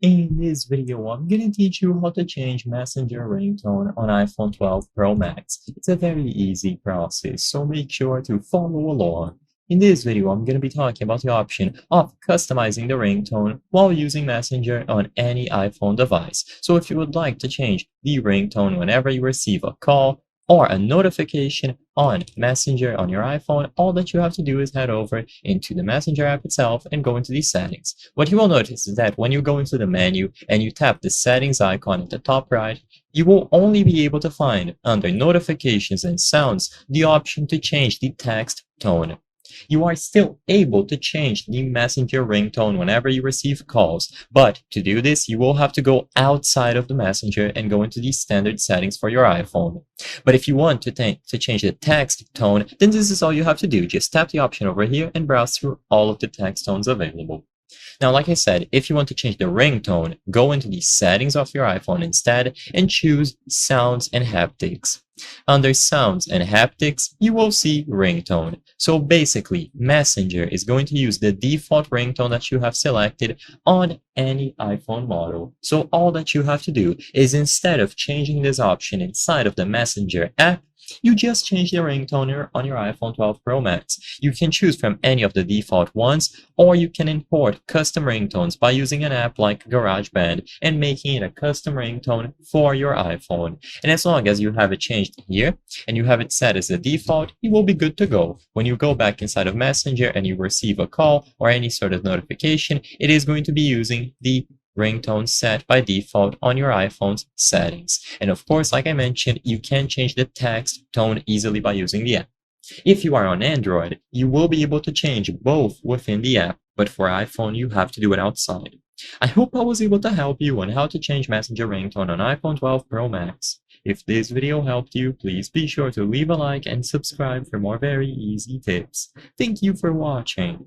In this video, I'm gonna teach you how to change Messenger ringtone on iPhone 12 Pro Max. It's a very easy process, so make sure to follow along. In this video, I'm gonna be talking about the option of customizing the ringtone while using Messenger on any iPhone device. So if you would like to change the ringtone whenever you receive a call, or a notification on Messenger on your iPhone, all that you have to do is head over into the Messenger app itself and go into the settings. What you will notice is that when you go into the menu and you tap the settings icon at the top right, you will only be able to find under notifications and sounds the option to change the text tone. You are still able to change the Messenger ringtone whenever you receive calls, but to do this, you will have to go outside of the Messenger and go into the standard settings for your iPhone. But if you want to change the text tone, then this is all you have to do. Just tap the option over here and browse through all of the text tones available. Now, like I said, if you want to change the ringtone, go into the settings of your iPhone instead and choose Sounds and Haptics. Under Sounds and Haptics, you will see Ringtone. So basically, Messenger is going to use the default ringtone that you have selected on any iPhone model. So all that you have to do is, instead of changing this option inside of the Messenger app, you just change the ringtone on your iPhone 12 Pro Max. You can choose from any of the default ones, or you can import custom ringtones by using an app like GarageBand and making it a custom ringtone for your iPhone. And as long as you have it changed here and you have it set as the default, you will be good to go. When you go back inside of Messenger and you receive a call or any sort of notification, it is going to be using the ringtone set by default on your iPhone's settings. And of course, like I mentioned, you can change the text tone easily by using the app. If you are on Android, you will be able to change both within the app, but for iPhone, you have to do it outside. I hope I was able to help you on how to change Messenger ringtone on iPhone 12 Pro Max. If this video helped you, please be sure to leave a like and subscribe for more very easy tips. Thank you for watching.